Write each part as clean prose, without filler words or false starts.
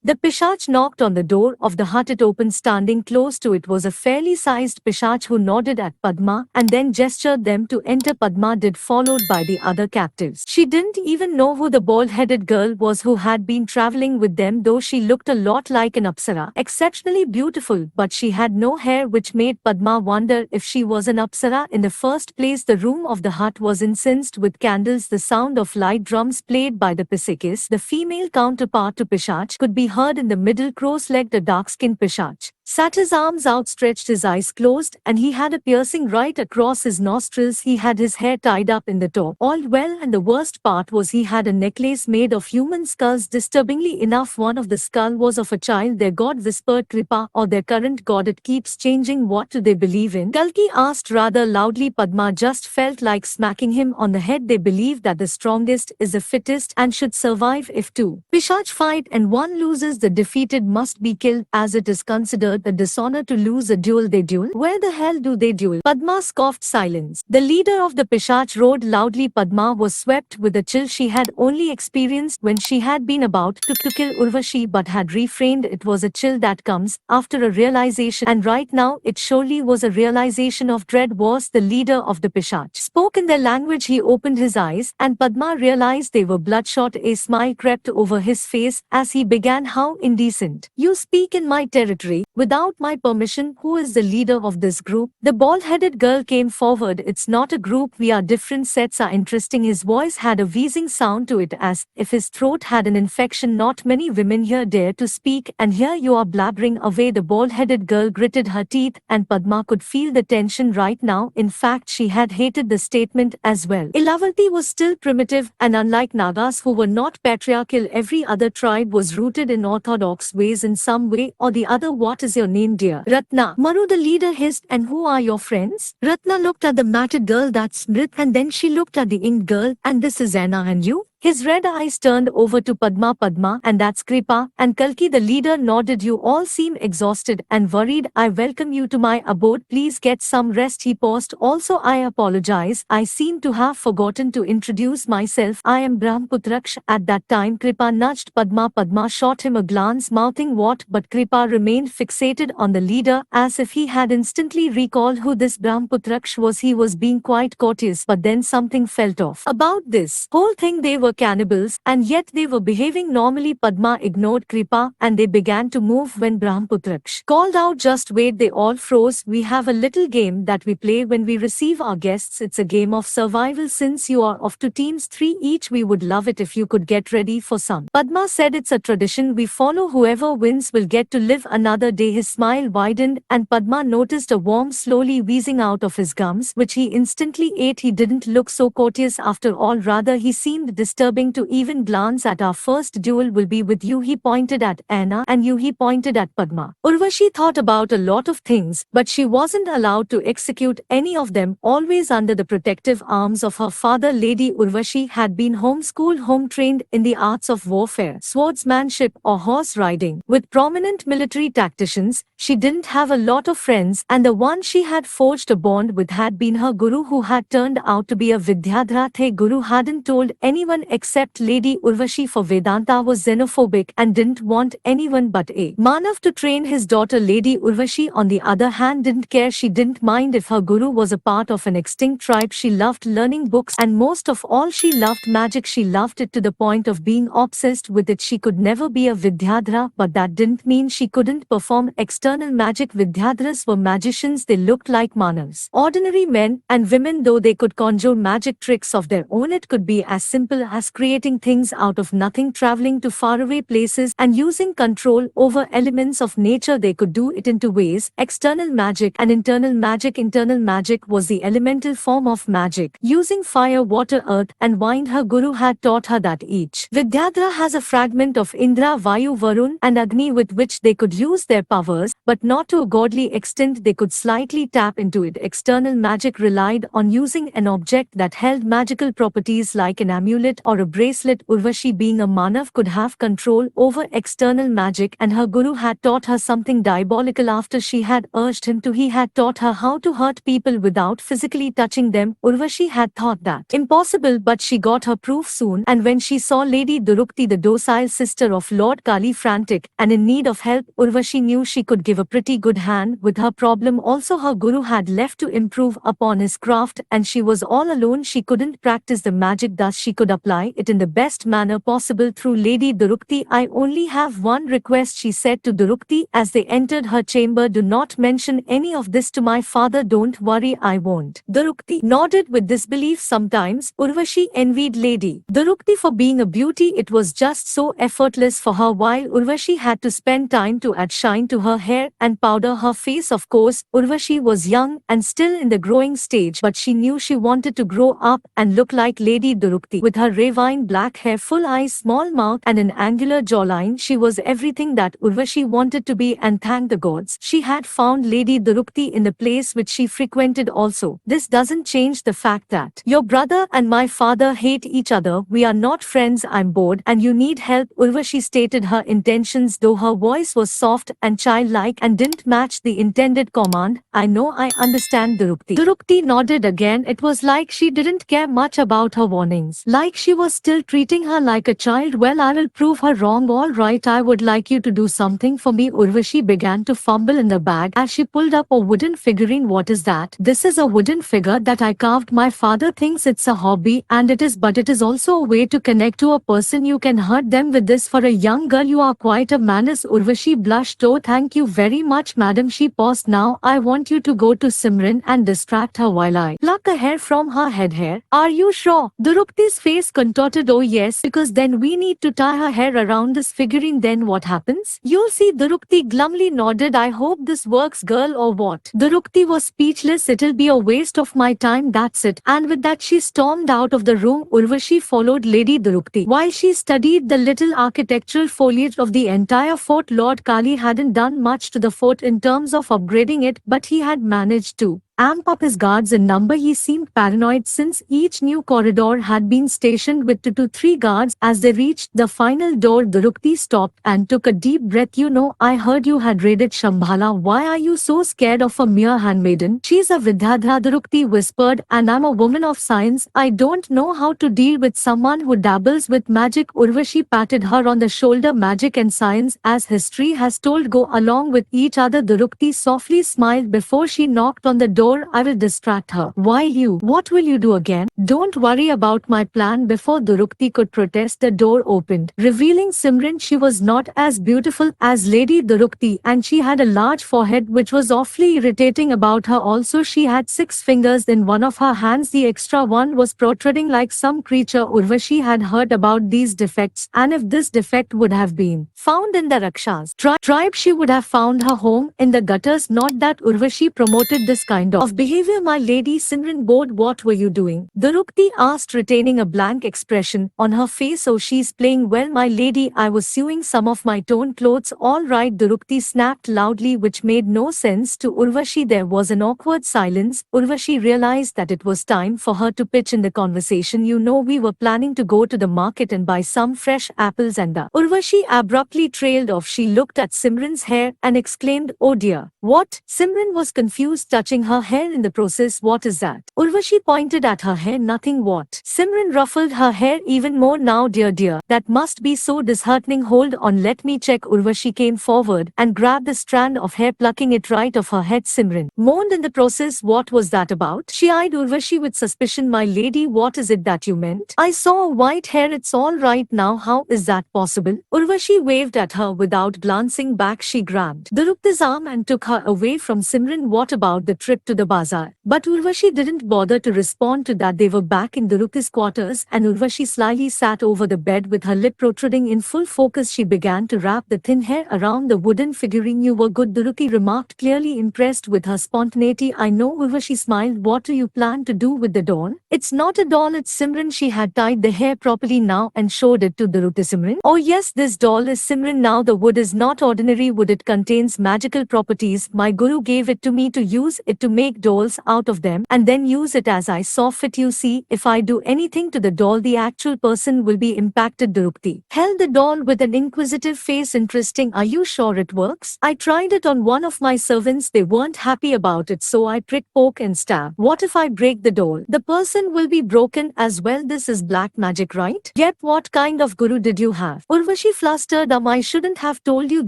The Pishach knocked on the door of the hut. It opened. Standing close to it was a fairly sized Pishach who nodded at Padma and then gestured them to enter. Padma did, followed by the other captives. She didn't even know who the bald-headed girl was who had been traveling with them, though she looked a lot like an Apsara, exceptionally beautiful, but she had no hair, which made Padma wonder if she was an Apsara in the first place. The room of the hut was incensed with candles. The sound of light drums played by the Pisikis, the female counterpart to Pishach, could be heard in the middle. Cross-legged, a dark-skinned Pishach sat, his arms outstretched, his eyes closed, and he had a piercing right across his nostrils. He had his hair tied up in the top. All well, and the worst part was he had a necklace made of human skulls. Disturbingly enough, one of the skull was of a child. Their god, whispered Kripa, or their current god. It keeps changing. What do they believe in? Kalki asked rather loudly. Padma just felt like smacking him on the head. They believe that the strongest is the fittest and should survive. If two Pishach fight and one loses, the defeated must be killed, as it is considered a dishonor to lose a duel. They duel? Where the hell do they duel? Padma scoffed. Silence. The leader of the Pishach roared loudly. Padma was swept with a chill she had only experienced when she had been about to kill Urvashi, but had refrained. It was a chill that comes after a realization, and right now it surely was a realization of dread. Was the leader of the Pishach spoke in their language. He opened his eyes, and Padma realized they were bloodshot. A smile crept over his face as he began. How indecent. You speak in my territory without my permission. Who is the leader of this group? The bald-headed girl came forward. It's not a group, we are different sets. Are interesting. His voice had a wheezing sound to it, as if his throat had an infection. Not many women here dare to speak, and here you are blabbering away. The bald-headed girl gritted her teeth, and Padma could feel the tension right now. In fact, she had hated the statement as well. Ilavarti was still primitive, and unlike Nagas, who were not patriarchal, every other tribe was rooted in orthodox ways in some way or the other. What is your name, dear? Ratna. Maru, the leader hissed. And who are your friends? Ratna looked at the matted girl. That's Smrit. And then she looked at the inked girl. And this is Anna. And you? His red eyes turned over to Padma. Padma, and that's Kripa. And Kalki. The leader nodded. You all seem exhausted and worried. I welcome you to my abode. Please get some rest. He paused. Also, I apologize. I seem to have forgotten to introduce myself. I am Brahmaputraksh. At that time, Kripa nudged Padma. Padma shot him a glance, mouthing what, but Kripa remained fixated on the leader, as if he had instantly recalled who this Brahmaputraksh was. He was being quite courteous, but then something felt off about this whole thing. They were cannibals, and yet they were behaving normally. Padma ignored Kripa, and they began to move when Brahmaputraksh called out, just wait. They all froze. We have a little game that we play when we receive our guests. It's a game of survival. Since you are off to teams 3 each, we would love it if you could get ready for some. Padma said, it's a tradition we follow. Whoever wins will get to live another day. His smile widened, and Padma noticed a worm slowly wheezing out of his gums, which he instantly ate. He didn't look so courteous after all. Rather, he seemed disturbing to even glance at. Our first duel will be with you. He pointed at Anna. And you. He pointed at Padma. Urvashi thought about a lot of things, but she wasn't allowed to execute any of them. Always under the protective arms of her father, Lady Urvashi had been homeschooled, home-trained in the arts of warfare, swordsmanship, or horse riding. With prominent military tacticians, she didn't have a lot of friends, and the one she had forged a bond with had been her guru, who had turned out to be a Vidyadhara. The guru hadn't told anyone except Lady Urvashi, for Vedanta was xenophobic and didn't want anyone but a Manav to train his daughter. Lady Urvashi, on the other hand, didn't care. She didn't mind if her guru was a part of an extinct tribe. She loved learning books, and most of all, she loved magic. She loved it to the point of being obsessed with it. She could never be a Vidyadhara, but that didn't mean she couldn't perform external magic. Vidyadharas were magicians. They looked like Manavs, ordinary men and women, though they could conjure magic tricks of their own. It could be as simple as creating things out of nothing, traveling to faraway places, and using control over elements of nature. They could do it in 2 ways: external magic and internal magic. Internal magic was the elemental form of magic, using fire, water, earth, and wind. Her guru had taught her that each Vidyadhara has a fragment of Indra, Vayu, Varun, and Agni with which they could use their powers, but not to a godly extent. They could slightly tap into it. External magic relied on using an object that held magical properties, like an amulet or a bracelet. Urvashi, being a Manav, could have control over external magic, and her guru had taught her something diabolical after she had urged him to. He had taught her how to hurt people without physically touching them. Urvashi had thought that impossible, but she got her proof soon, and when she saw Lady Durukti, the docile sister of Lord Kali, frantic and in need of help, Urvashi knew she could give a pretty good hand with her problem. Also, her guru had left to improve upon his craft, and she was all alone. She couldn't practice the magic, thus she could apply it in the best manner possible through Lady Durukti. I only have one request, she said to Durukti as they entered her chamber. Do not mention any of this to my father. Don't worry, I won't. Durukti nodded with disbelief. Sometimes Urvashi envied Lady Durukti for being a beauty. It was just so effortless for her, while Urvashi had to spend time to add shine to her hair and powder her face. Of course, Urvashi was young and still in the growing stage, but she knew she wanted to grow up and look like Lady Durukti. With her ravine black hair, full eyes, small mouth, and an angular jawline, she was everything that Urvashi wanted to be, and thank the gods, she had found Lady Durukti in the place which she frequented also. This doesn't change the fact that your brother and my father hate each other. We are not friends. I'm bored and you need help. Urvashi stated her intentions, though her voice was soft and childlike and didn't match the intended command. I know, I understand, Durukti. Durukti nodded again. It was like she didn't care much about her warnings, like she was still treating her like a child. Well, I will prove her wrong. All right, I would like you to do something for me. Urvashi began to fumble in the bag as she pulled up a wooden figurine. What is that? This is a wooden figure that I carved. My father thinks it's a hobby, and it is, but it is also a way to connect to a person. You can hurt them with this. For a young girl, you are quite a menace. Urvashi blushed. Oh, thank you very much, madam. She paused. Now, I want you to go to Simran and distract her while I pluck a hair from her head. Hair? Are you sure? Durukti's face contorted. Oh yes, because then we need to tie her hair around this figurine. Then what happens? You'll see. Durukti glumly nodded. I hope this works, girl, or what? Durukti was speechless. It'll be a waste of my time, that's it. And with that she stormed out of the room. Urvashi followed Lady Durukti while she studied the little architectural foliage of the entire fort. Lord Kali hadn't done much to the fort in terms of upgrading it, but he had managed to amp up his guards in number. He seemed paranoid since each new corridor had been stationed with 2 to 3 guards. As they reached the final door, Durukti stopped and took a deep breath. You know, I heard you had raided Shambhala. Why are you so scared of a mere handmaiden? She's a Vidyadhra, Durukti whispered, and I'm a woman of science. I don't know how to deal with someone who dabbles with magic. Urvashi patted her on the shoulder. Magic and science, as history has told, go along with each other. Durukti softly smiled before she knocked on the door. I will distract her. Why you? What will you do again? Don't worry about my plan. Before Durukti could protest, the door opened, revealing Simran. She was not as beautiful as Lady Durukti, and she had a large forehead which was awfully irritating about her. Also, she had 6 fingers in one of her hands. The extra one was protruding like some creature. Urvashi had heard about these defects, and if this defect would have been found in the Rakshas tribe, she would have found her home in the gutters. Not that Urvashi promoted this kind of behavior. My lady. Simran bowed. What were you doing? Durukti asked, retaining a blank expression on her face. Oh, she's playing well, my lady. I was sewing some of my torn clothes. All right, Durukti snapped loudly, which made no sense to Urvashi. There was an awkward silence. Urvashi realized that it was time for her to pitch in the conversation. You know, we were planning to go to the market and buy some fresh apples, and the Urvashi abruptly trailed off. She looked at Simran's hair and exclaimed, oh dear. What? Simran was confused, touching her hair in the process. What is that? Urvashi pointed at her hair. Nothing. What? Simran ruffled her hair even more. Now, dear, that must be so disheartening. Hold on, let me check. Urvashi came forward and grabbed the strand of hair, plucking it right off her head. Simran moaned in the process. What was that about? She eyed Urvashi with suspicion. My lady, what is it that you meant? I saw white hair. It's all right now. How is that possible? Urvashi waved at her without glancing back. She grabbed Durukti's arm and took her away from Simran. What about the trip to the bazaar? But Urvashi didn't bother to respond to that. They were back in Durukti's quarters, and Urvashi slyly sat over the bed with her lip protruding in full focus. She began to wrap the thin hair around the wooden figurine. You were good, Durukti remarked, clearly impressed with her spontaneity. I know. Urvashi smiled. What do you plan to do with the doll? It's not a doll, it's Simran. She had tied the hair properly now and showed it to Durukti. Simran, oh yes, this doll is Simran. Now the wood is not ordinary wood. It contains magical properties. My guru gave it to me to use it to make make dolls out of them and then use it as I saw fit. You see, if I do anything to the doll, the actual person will be impacted. Drupti held the doll with an inquisitive face. Interesting. Are you sure it works? I tried it on one of my servants. They weren't happy about it, so I prick, poke and stab. What if I break the doll? The person will be broken as well. This is black magic, right? Yep. What kind of guru did you have? Urvashi flustered. I shouldn't have told you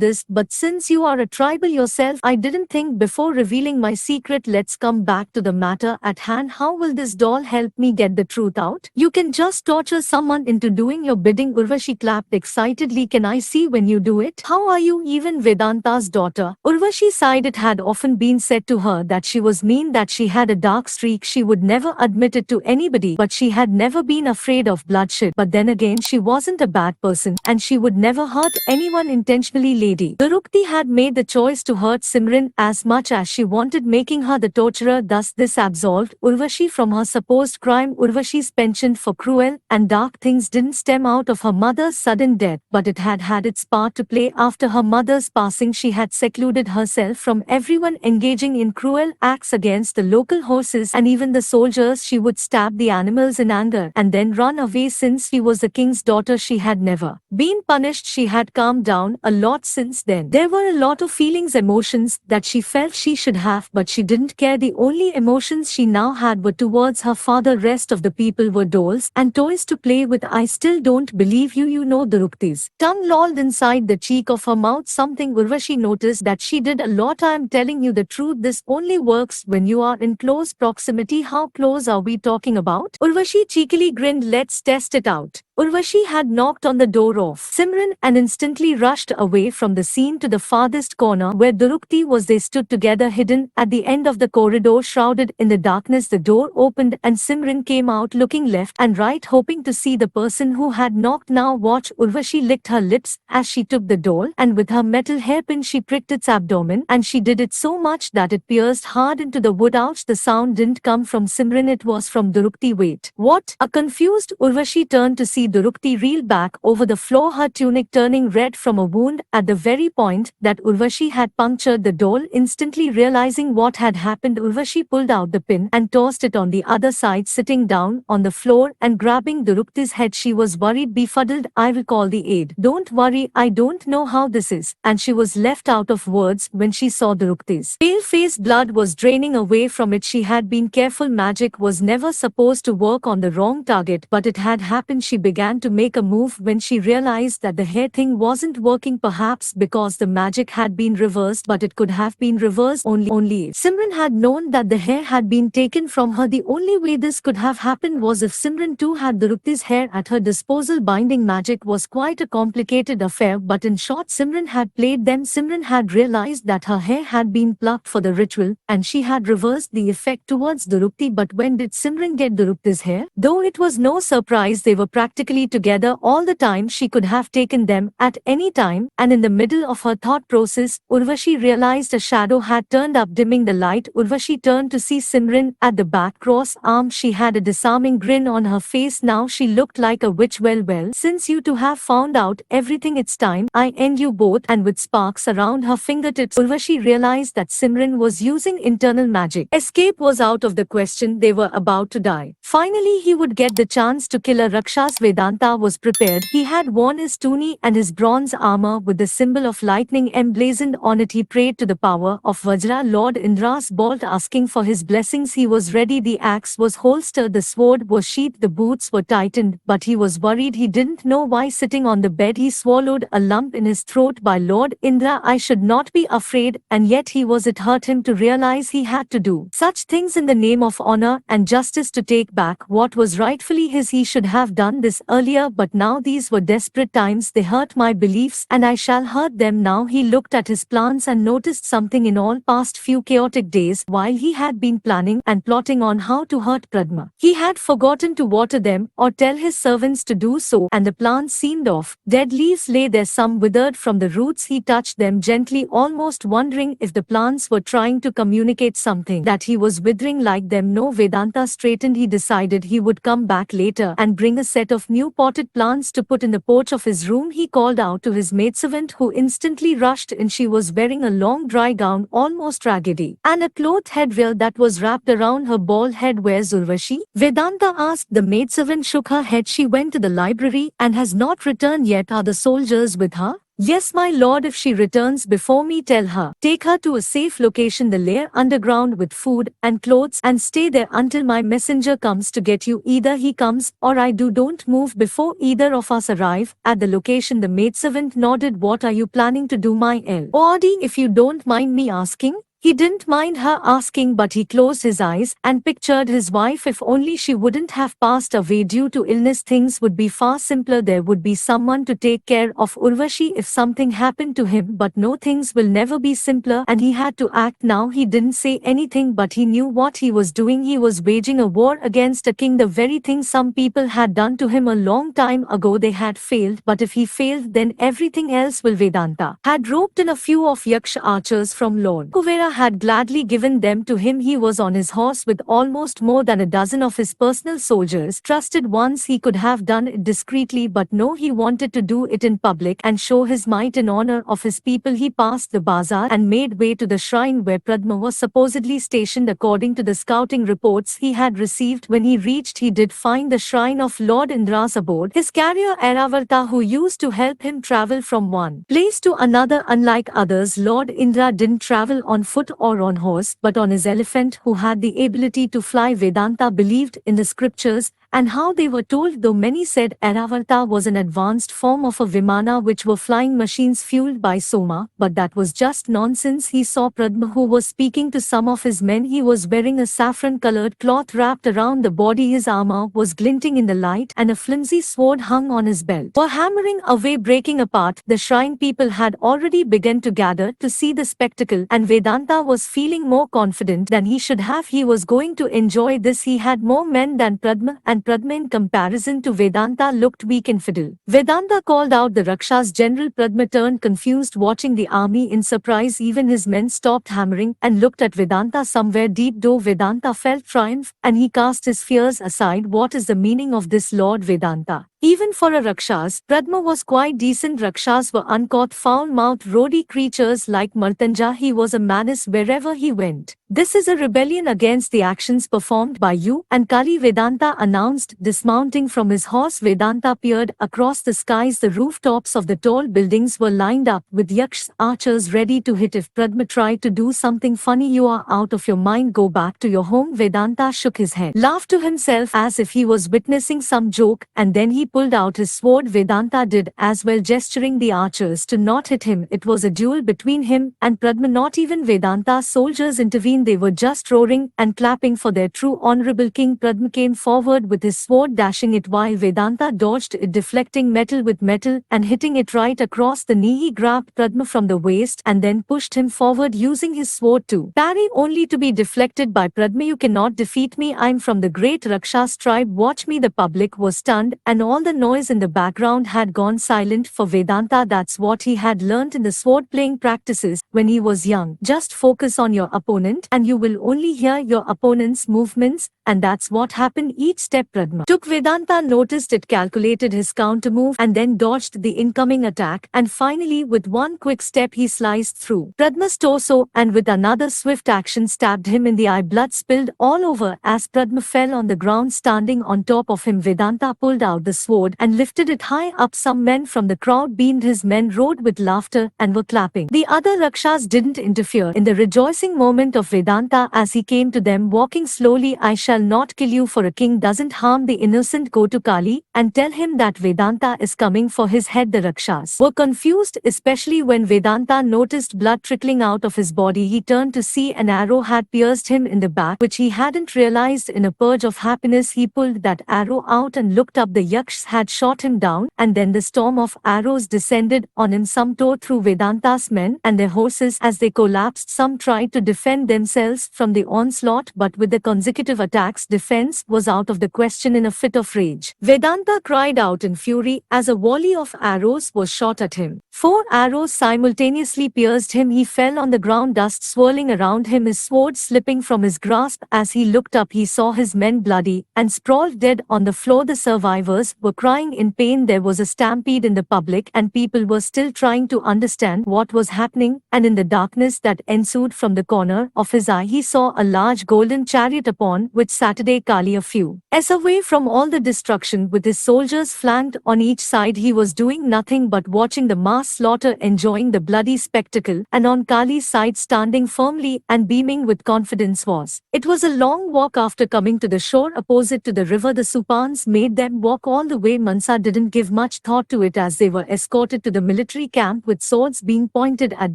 this, but since you are a tribal yourself, I didn't think before revealing my secret. Let's come back to the matter at hand. How will this doll help me get the truth out? You can just torture someone into doing your bidding. Urvashi clapped excitedly. Can I see when you do it? How are you even Vedanta's daughter? Urvashi sighed. It had often been said to her that she was mean, that she had a dark streak. She would never admit it to anybody, but she had never been afraid of bloodshed. But then again, she wasn't a bad person, and she would never hurt anyone intentionally. Lady Drupti had made the choice to hurt Simran as much as she wanted, making her the torturer. Thus this absolved Urvashi from her supposed crime. Urvashi's penchant for cruel and dark things didn't stem out of her mother's sudden death, but it had had its part to play. After her mother's passing, she had secluded herself from everyone, engaging in cruel acts against the local horses and even the soldiers. She would stab the animals in anger and then run away. Since she was the king's daughter, she had never been punished. She had calmed down a lot since then. There were a lot of feelings, emotions that she felt she should have, but she didn't care. The only emotions she now had were towards her father. Rest of the people were dolls and toys to play with. I still don't believe you. You know, Drupti's tongue lolled inside the cheek of her mouth, something Urvashi noticed that she did a lot. I am telling you the truth. This only works when you are in close proximity. How close are we talking about? Urvashi cheekily grinned. Let's test it out. Urvashi had knocked on the door of Simran and instantly rushed away from the scene to the farthest corner where Drupti was. They stood together, hidden at the end of the corridor, shrouded in the darkness. The door opened and Simran came out, looking left and right, hoping to see the person who had knocked. Now watch. Urvashi licked her lips as she took the doll, and with her metal hairpin she pricked its abdomen, and she did it so much that it pierced hard into the wood. Ouch! The sound didn't come from Simran, it was from Drupti. Wait, what? A confused Urvashi turned to see Drupti reel back over the floor, her tunic turning red from a wound at the very point that Urvashi had punctured the doll. Instantly realizing what had happened, Urvashi pulled out the pin and tossed it on the other side, sitting down on the floor and grabbing Drupti's head. She was worried, befuddled. I will call the aide. Don't worry, I don't know how this is. And she was left out of words when she saw Drupti's pale face. Blood was draining away from it. She had been careful. Magic was never supposed to work on the wrong target, but it had happened. She began to make a move when she realized that the hair thing wasn't working, perhaps because the magic had been reversed, but it could have been reversed only if Simran had known that the hair had been taken from her. The only way this could have happened was if Simran too had Drupti's hair at her disposal. Binding magic was quite a complicated affair, but in short, Simran had played them. Simran had realized that her hair had been plucked for the ritual, and she had reversed the effect towards Drupti. But when did Simran get Drupti's hair? Though it was no surprise, they were practically together all the time. She could have taken them at any time, and in the middle of her thought process, Urvashi realized a shadow had turned up, dimming the light. Urvashi turned to see Simran at the back, cross-armed. She had a disarming grin on her face. Now she looked like a witch. Well, since you two have found out everything, it's time I end you both. And with sparks around her fingertips, Urvashi realized that Simran was using internal magic. Escape was out of the question. They were about to die. Finally, he would get the chance to kill a Rakshas. Vedanta was prepared. He had worn his tuni and his bronze armor with the symbol of lightning emblazoned on it. He prayed to the power of Vajra, Lord Indra's bolt, asking for his blessings. He was ready. The axe was holstered, the sword was sheathed, the boots were tightened, but he was worried. He didn't know why. Sitting on the bed, he swallowed a lump in his throat. By Lord Indra, I should not be afraid, and yet he was. It hurt him to realize he had to do such things in the name of honor and justice, to take back what was rightfully his. He should have done this earlier, but now these were desperate times. They hurt my beliefs, and I shall hurt them now. He looked at his plans and noticed something. In all past few chaotic days, while he had been planning and plotting on how to hurt Pradma, he had forgotten to water them or tell his servants to do so, and the plants seemed off. Dead leaves lay there, some withered from the roots. He touched them gently, almost wondering if the plants were trying to communicate something, that he was withering like them. No. Vedanta straightened. He decided he would come back later and bring a set of of new potted plants to put in the porch of his room. He called out to his maidservant, who instantly rushed in. She was wearing a long dry gown, almost raggedy, and a cloth headwear that was wrapped around her bald head. "Where's Urvashi?" Vedanta asked. The maidservant shook her head. "She went to the library and has not returned yet." "Are the soldiers with her?" "Yes, my lord. If she returns before me, tell her. Take her to a safe location, the lair underground, with food and clothes, and stay there until my messenger comes to get you. Either he comes or I do. Don't move before either of us arrive at the location." The maidservant nodded. "What are you planning to do, my lord, if you don't mind me asking?" He didn't mind her asking, but he closed his eyes and pictured his wife. If only she wouldn't have passed away due to illness, things would be far simpler. There would be someone to take care of Urvashi if something happened to him. But no, things will never be simpler, and he had to act now. He didn't say anything, but he knew what he was doing. He was waging a war against a king, the very thing some people had done to him a long time ago. They had failed, but if he failed, then everything else will. Vedanta had roped in a few of Yaksh archers from Lord Kuvera, had gladly given them to him. He was on his horse with almost more than a dozen of his personal soldiers, trusted ones. He could have done it discreetly, but no, he wanted to do it in public and show his might in honor of his people. He passed the bazaar and made way to the shrine where Padma was supposedly stationed. According to the scouting reports he had received, when he reached, he did find the shrine of Lord Indra's abode, his carrier Airavarta, who used to help him travel from one place to another. Unlike others, Lord Indra didn't travel on foot or on horse, but on his elephant, who had the ability to fly. Vedanta believed in the scriptures and how they were told, though many said Airavarta was an advanced form of a Vimana, which were flying machines fueled by Soma, but that was just nonsense. He saw Padma, who was speaking to some of his men. He was wearing a saffron-colored cloth wrapped around the body. His armor was glinting in the light, and a flimsy sword hung on his belt. Were hammering away, breaking apart. The shrine people had already begun to gather to see the spectacle, and Vedanta was feeling more confident than he should have. He was going to enjoy this. He had more men than Padma, and Padma, in comparison to Vedanta, looked weak and fiddle. Vedanta called out the Rakshas general. Padma turned confused, watching the army in surprise. Even his men stopped hammering and looked at Vedanta. Somewhere deep down, Vedanta felt triumph, and he cast his fears aside. What is the meaning of this, Lord Vedanta? Even for a Rakshas, Padma was quite decent. Rakshas were uncouth, foul-mouthed, rowdy creatures like Martanja. He was a menace wherever he went. "This is a rebellion against the actions performed by you and Kali," Vedanta announced. Dismounting from his horse, Vedanta peered across the skies. The rooftops of the tall buildings were lined up with Yaksh archers ready to hit if Padma tried to do something funny. "You are out of your mind. Go back to your home." Vedanta shook his head, laughed to himself as if he was witnessing some joke, and then he pulled out his sword. Vedanta did as well, gesturing the archers to not hit him. It was a duel between him and Padma. Not even Vedanta's soldiers intervened. They were just roaring and clapping for their true honorable king. Padma came forward with his sword, dashing it while Vedanta dodged it, deflecting metal with metal and hitting it right across the knee. He grabbed Padma from the waist and then pushed him forward, using his sword to parry, only to be deflected by Padma. "You cannot defeat me. I'm from the great Rakshas tribe. Watch me." The public was stunned, and all the noise in the background had gone silent. For Vedanta, that's what he had learnt in the sword-playing practices when he was young. Just focus on your opponent and you will only hear your opponent's movements, and that's what happened. Each step Padma took, Vedanta noticed it, calculated his counter move, and then dodged the incoming attack, and finally with one quick step he sliced through Padma's torso and with another swift action stabbed him in the eye. Blood spilled all over as Padma fell on the ground. Standing on top of him, Vedanta pulled out the sword and lifted it high up. Some men from the crowd beamed. His men roared with laughter and were clapping. The other Rakshas didn't interfere in the rejoicing moment of Vedanta as he came to them walking slowly. "I shall not kill you, for a king doesn't harm the innocent. Go to Kali and tell him that Vedanta is coming for his head." The Rakshas were confused, especially when Vedanta noticed blood trickling out of his body. He turned to see an arrow had pierced him in the back, which he hadn't realized. In a purge of happiness, he pulled that arrow out and looked up. The Yakshs had shot him down, and then the storm of arrows descended on him. Some tore through Vedanta's men and their horses as they collapsed. Some tried to defend themselves from the onslaught, but with the consecutive attacks, defense was out of the question. In a fit of rage, Vedanta cried out in fury as a volley of arrows was shot at him. 4 arrows simultaneously pierced him. He fell on the ground, dust swirling around him, his sword slipping from his grasp. As he looked up, he saw his men bloody and sprawled dead on the floor. The survivors were crying in pain. There was a stampede in the public and people were still trying to understand what was happening, and in the darkness that ensued from the corner of his eye he saw a large golden chariot upon which Saturday Kali a few as away from all the destruction with his soldiers flanked on each side. He was doing nothing but watching the mass slaughter, enjoying the bloody spectacle, and on Kali's side standing firmly and beaming with confidence was. It was a long walk. After coming to the shore opposite to the river, the Supans made them walk all the way. Mansa didn't give much thought to it as they were escorted to the military camp with swords being pointed at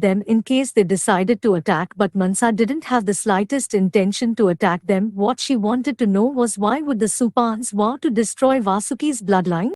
them in case they decided to attack, but Mansa didn't have the slightest intention to attack them. What she wanted to know was why would the Supans vow to destroy Vasuki's bloodline?